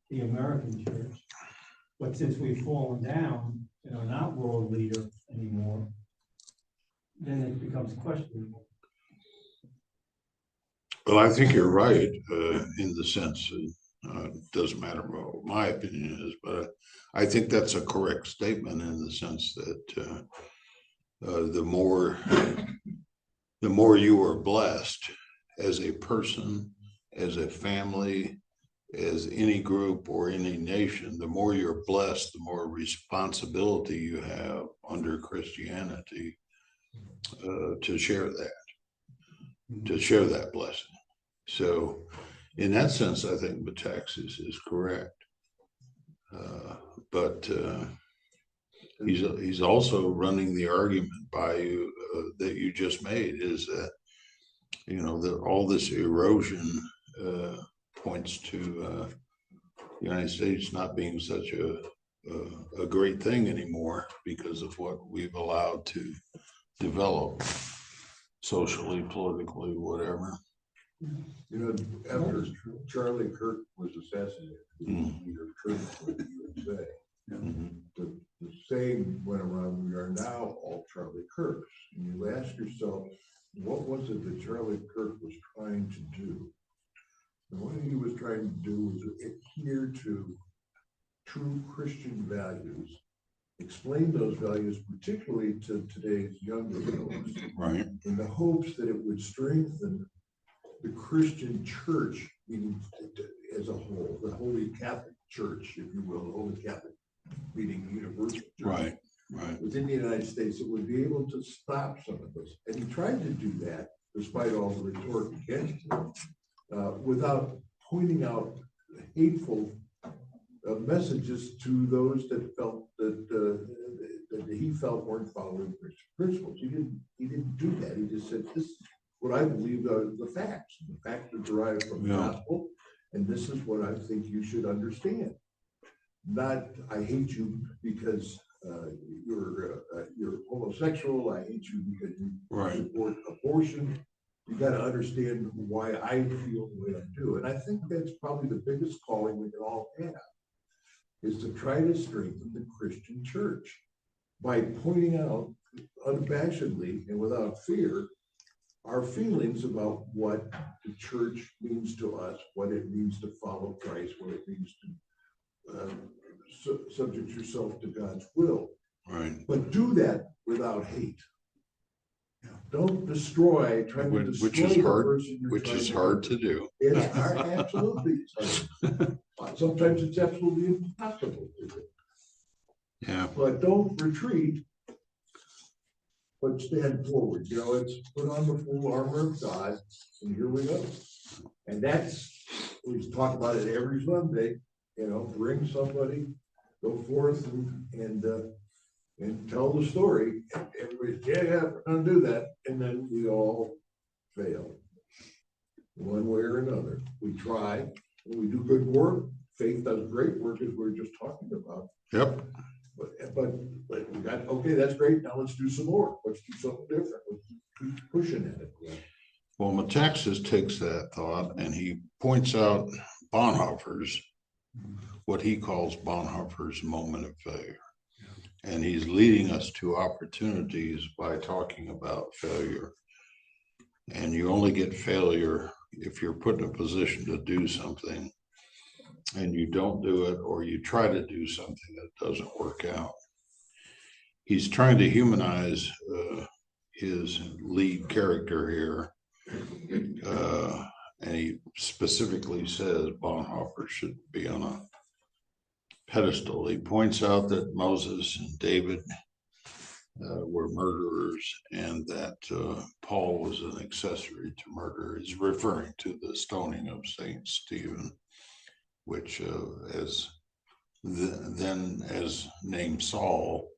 the American church. But since we've fallen down and are not world leader anymore, then it becomes questionable. Well, I think you're right in the sense that it doesn't matter what my opinion is, but I think that's a correct statement in the sense that the more you are blessed as a person, as a family, as any group or any nation, the more you're blessed, the more responsibility you have under Christianity to share that blessing. So in that sense, I think Metaxas is correct. But he's also running the argument by you that you just made, is that, that all this erosion points to the United States not being such a great thing anymore because of what we've allowed to develop socially, politically, whatever. You know, after Charlie Kirk was assassinated, Mm. leader of Church of the USA, Mhm. the saying went around, we are now all Charlie Kirks. And you ask yourself, what was it that Charlie Kirk was trying to do? And what he was trying to do was adhere to true Christian values, explain those values particularly to today's younger folks, Right, in the hopes that it would strengthen the Christian church, meaning as a whole, the Holy Catholic Church, if you will, the Holy Catholic, meaning universal church. right, right. Within the United States, it would be able to stop some of this. And he tried to do that, despite all the rhetoric against him, without pointing out hateful messages to those that felt that he felt weren't following Christian principles. He didn't do that. He just said, this is what I believe are the facts. The facts are derived from the Yeah. gospel, and this is what I think you should understand. Not, I hate you because you're homosexual. I hate you because you Right. support abortion. You got to understand why I feel the way I do. And I think that's probably the biggest calling we can all have, is to try to strengthen the Christian church by pointing out unabashedly and without fear our feelings about what the church means to us, what it means to follow Christ, what it means to subject yourself to God's will. Right. But do that without hate. Don't destroy, try to destroy Which is the hard, person you're which trying is to hard help. to do. It's hard, absolutely. It's hard. Sometimes it's absolutely impossible to do. Yeah, But don't retreat, but stand forward. You know, it's put on the full armor of God, and here we go. And that's, we talk about it every Sunday, you know, bring somebody, go forth and tell the story. Everybody's, yeah, we're gonna do that. And then we all fail. One way or another. We try, and we do good work. Faith does great work, as we were just talking about. yep, But we got, okay, that's great. Now let's do some more. Let's do something different. Let's keep pushing at it. well, Metaxas takes that thought and he points out Bonhoeffer's, what he calls Bonhoeffer's moment of failure. And he's leading us to opportunities by talking about failure. And you only get failure if you're put in a position to do something and you don't do it, or you try to do something that doesn't work out. He's trying to humanize his lead character here. And he specifically says Bonhoeffer should be on a pedestal. He points out that Moses and David were murderers, and that Paul was an accessory to murder. He's referring to the stoning of Saint Stephen, which as named Saul,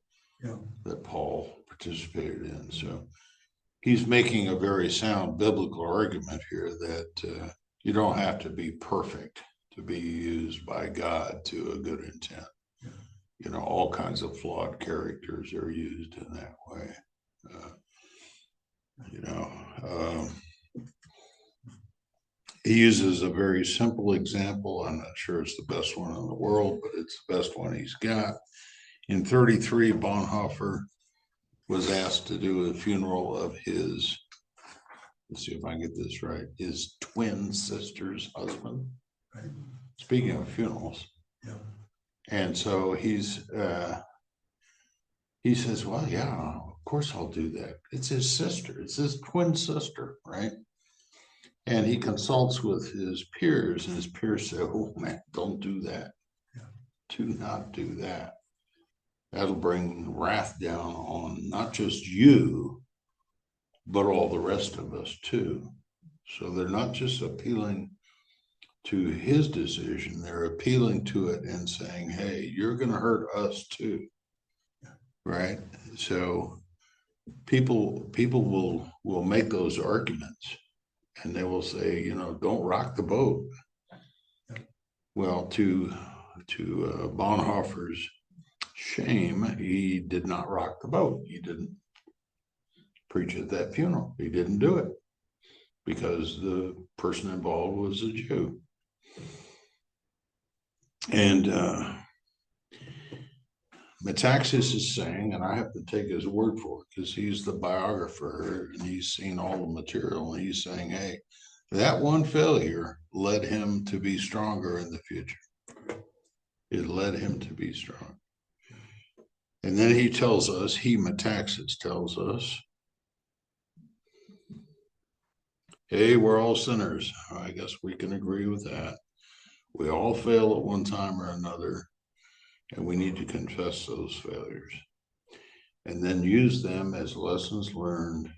Yeah. that Paul participated in. So he's making a very sound biblical argument here that you don't have to be perfect to be used by God to a good intent. Yeah. You know, all kinds of flawed characters are used in that way. He uses a very simple example. I'm not sure it's the best one in the world, but it's the best one he's got. In 1933, Bonhoeffer was asked to do a funeral of his, let's see if I can get this right, his twin sister's husband. Right. Speaking of funerals. Yeah. And so he says, well, yeah, of course I'll do that. It's his sister. It's his twin sister, right? And he consults with his peers, and his peers say, oh, man, don't do that. Yeah. Do not do that. That'll bring wrath down on not just you, but all the rest of us too. So they're not just appealing to his decision, they're appealing to it and saying, hey, you're going to hurt us too. Yeah. Right? So people will make those arguments, and they will say, you know, don't rock the boat. Yeah. Well, to Bonhoeffer's shame, he did not rock the boat. He didn't preach at that funeral. He didn't do it because the person involved was a Jew. And Metaxas is saying, and I have to take his word for it because he's the biographer and he's seen all the material, and he's saying, hey, that one failure led him to be stronger in the future. It led him to be strong. And then he tells us, Metaxas tells us, hey, we're all sinners. I guess we can agree with that. We all fail at one time or another, and we need to confess those failures and then use them as lessons learned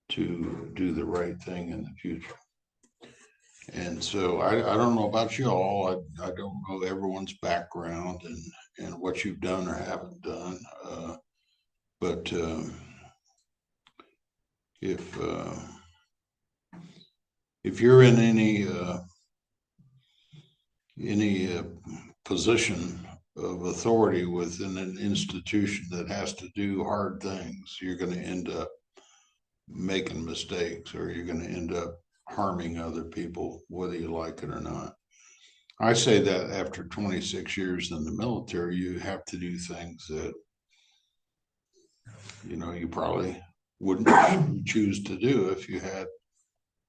to do the right thing in the future. And so I don't know about you all. I don't know everyone's background and what you've done or haven't done. But if you're in any position of authority within an institution that has to do hard things, you're going to end up making mistakes, or you're going to end up harming other people, whether you like it or not. I say that after 26 years in the military, you have to do things that, you know, you probably wouldn't choose to do if you had,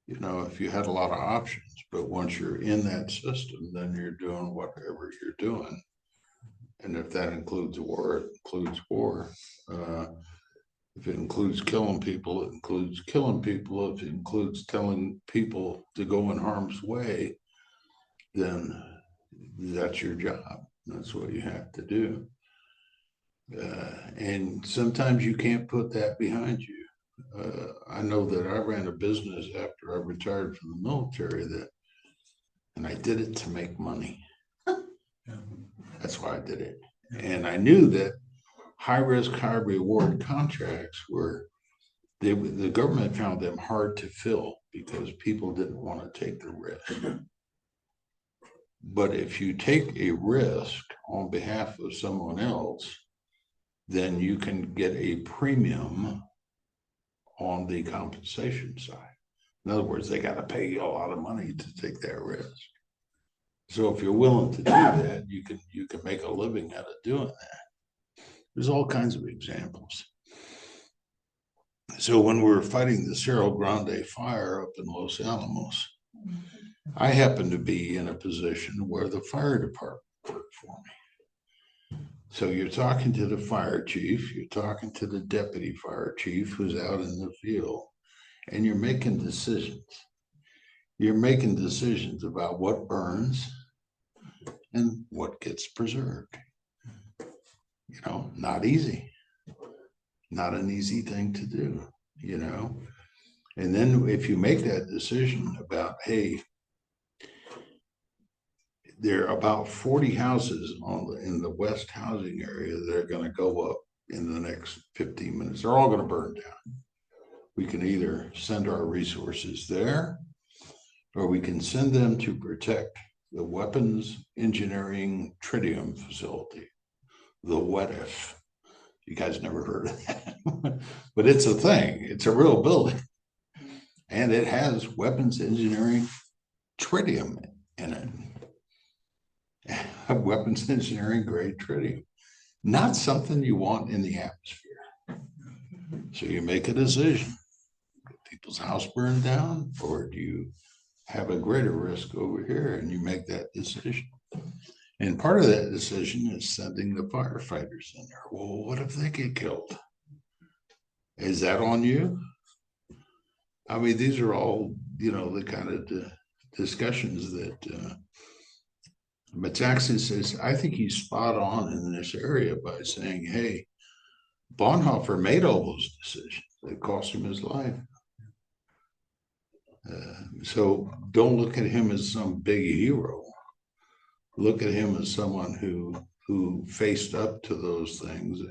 you know, if you had a lot of options. But once you're in that system, then you're doing whatever you're doing. And if that includes war, it includes war. If it includes killing people, it includes killing people. If it includes telling people to go in harm's way, then that's your job. That's what you have to do. And sometimes you can't put that behind you. I know that I ran a business after I retired from the military and I did it to make money. That's why I did it. And I knew that high risk, high reward contracts the government found them hard to fill because people didn't want to take the risk. But if you take a risk on behalf of someone else, then you can get a premium on the compensation side. In other words, they got to pay you a lot of money to take that risk. So if you're willing to do that, you can make a living out of doing that. There's all kinds of examples. So when we were fighting the Cerro Grande fire up in Los Alamos, I happened to be in a position where the fire department worked for me. So you're talking to the fire chief, you're talking to the deputy fire chief who's out in the field, and you're making decisions. You're making decisions about what burns and what gets preserved. You know, not easy. Not an easy thing to do, you know. And then if you make that decision about, hey, there are about 40 houses in the West housing area that are going to go up in the next 15 minutes. They're all going to burn down. We can either send our resources there, or we can send them to protect the weapons engineering tritium facility, the WETF. You guys never heard of that, but it's a thing. It's a real building, and it has weapons engineering tritium in it. Weapons engineering grade tritium, not something you want in the atmosphere. So you make a decision: people's house burned down, or do you have a greater risk over here? And you make that decision. And part of that decision is sending the firefighters in there. Well, what if they get killed? Is that on you? I mean, these are all, you know, the kind of discussions that Metaxas says. I think he's spot on in this area by saying, hey, Bonhoeffer made all those decisions that cost him his life. So don't look at him as some big hero. Look at him as someone who faced up to those things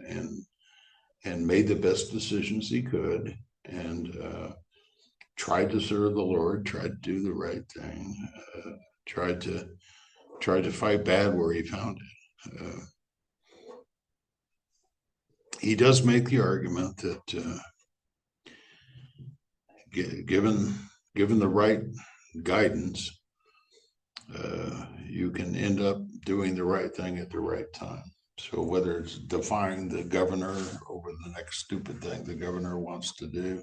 and made the best decisions he could, and tried to serve the Lord, tried to do the right thing, tried to tried to fight bad where he found it. He does make the argument that given the right guidance, you can end up doing the right thing at the right time. So whether it's defying the governor over the next stupid thing the governor wants to do,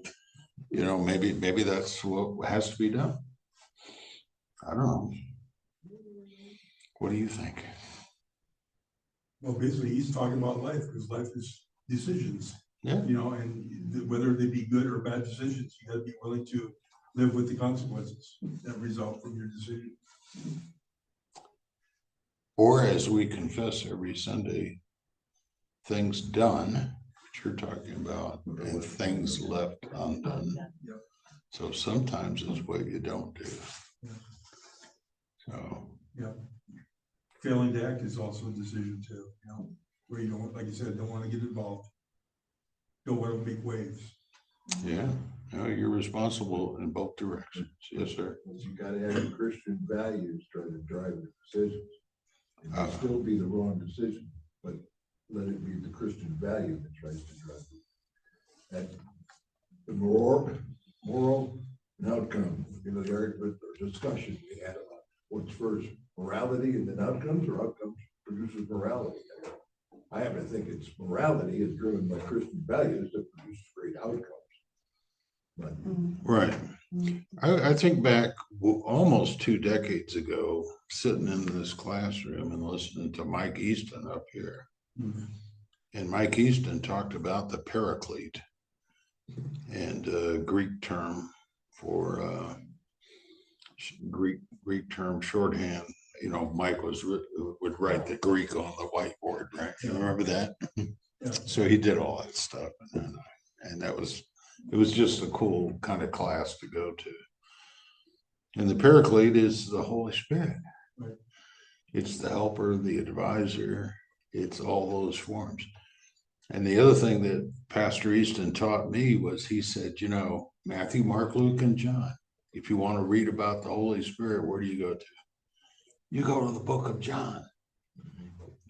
you know, maybe that's what has to be done. I don't know. What do you think? Well, basically, he's talking about life, because life is decisions. Yeah. You know, and whether they be good or bad decisions, you gotta be willing to live with the consequences that result from your decision. Or as we confess every Sunday, things done, which you're talking about, and things left undone. Yep. So sometimes it's what you don't do. Yeah. So, Yeah. Failing to act is also a decision too, you know, where you don't, like you said, don't want to get involved. Don't want to make waves. yeah, no, you're responsible in both directions. Yes, sir. You gotta have your Christian values try to drive your decisions. It may still be the wrong decision, but let it be the Christian value that tries to drive it. And the moral and outcome, you know, Eric, but the discussion we had about what's first, morality and then outcomes, or outcomes produces morality. I happen to think it's morality is driven by Christian values that produces great outcomes. But Right. I think back almost 2 decades ago, sitting in this classroom and listening to Mike Easton up here. Mm-hmm. And Mike Easton talked about the paraclete, and Greek term for Greek term shorthand. You know, Mike would write the Greek on the whiteboard, right? You remember that? Yeah. So he did all that stuff, and it was just a cool kind of class to go to. And the paraclete is the Holy Spirit. Right. It's the helper, the advisor. It's all those forms. And the other thing that Pastor Easton taught me was, he said, you know, Matthew, Mark, Luke, and John. If you want to read about the Holy Spirit, where do you go to? You go to the book of John.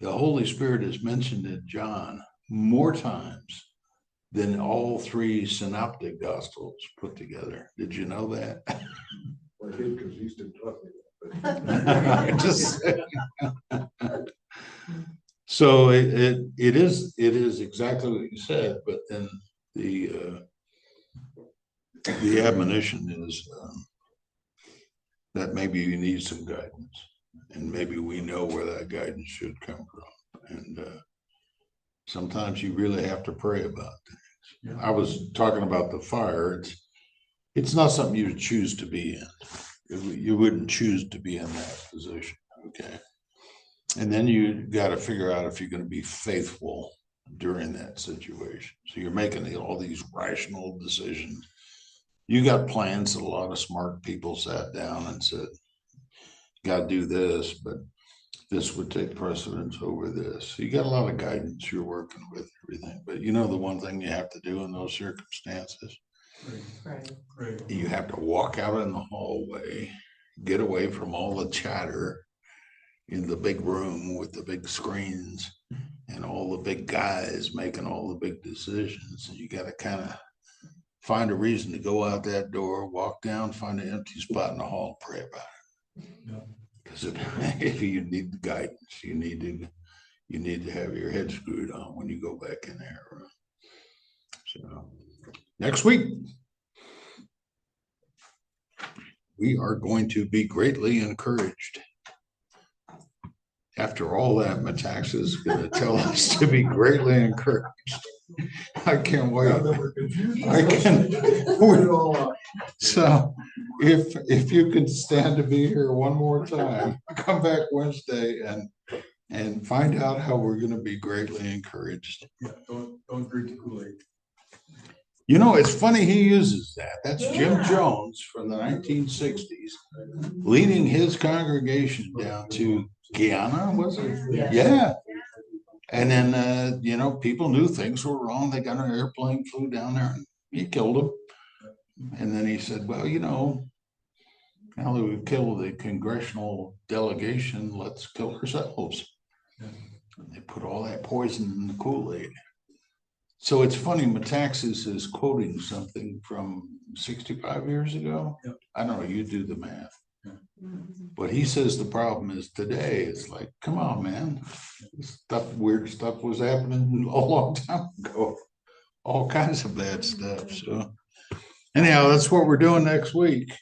The Holy Spirit is mentioned in John more times than all 3 synoptic gospels put together. Did you know that? I did, because Easton taught me that. Just so it is exactly what you said, but then the admonition is that maybe you need some guidance, and maybe we know where that guidance should come from, and sometimes you really have to pray about things. Yeah. I was talking about the fire. It's not something you would choose to be in. You wouldn't choose to be in that position. Okay. And then you got to figure out if you're going to be faithful during that situation. So you're making all these rational decisions. You got plans that a lot of smart people sat down and said, got to do this, but this would take precedence over this. So you got a lot of guidance you're working with, everything. But you know, the one thing you have to do in those circumstances, Right. you have to walk out in the hallway, get away from all the chatter in the big room with the big screens and all the big guys making all the big decisions. You got to kind of find a reason to go out that door, walk down, find an empty spot in the hall, pray about it. Yeah. Because if you need the guidance, you need to have your head screwed on when you go back in there. So next week, we are going to be greatly encouraged. After all that, Metaxas is going to tell us to be greatly encouraged. I can't wait. I can. So if you can stand to be here one more time, come back Wednesday and find out how we're going to be greatly encouraged. Yeah, don't drink the Kool-Aid. You know, it's funny he uses that. That's Jim Jones from the 1960s, leading his congregation down to Guyana, was it? Yeah. And then, you know, people knew things were wrong. They got an airplane, flew down there, and he killed them. And then he said, well, you know, now that we've killed the congressional delegation, let's kill ourselves. Yeah. And they put all that poison in the Kool-Aid. So it's funny, Metaxas is quoting something from 65 years ago. Yep. I don't know, you do the math. Mm-hmm. But he says the problem is today, it's like, come on, man. Weird stuff was happening a long time ago. All kinds of bad stuff. So anyhow, that's what we're doing next week.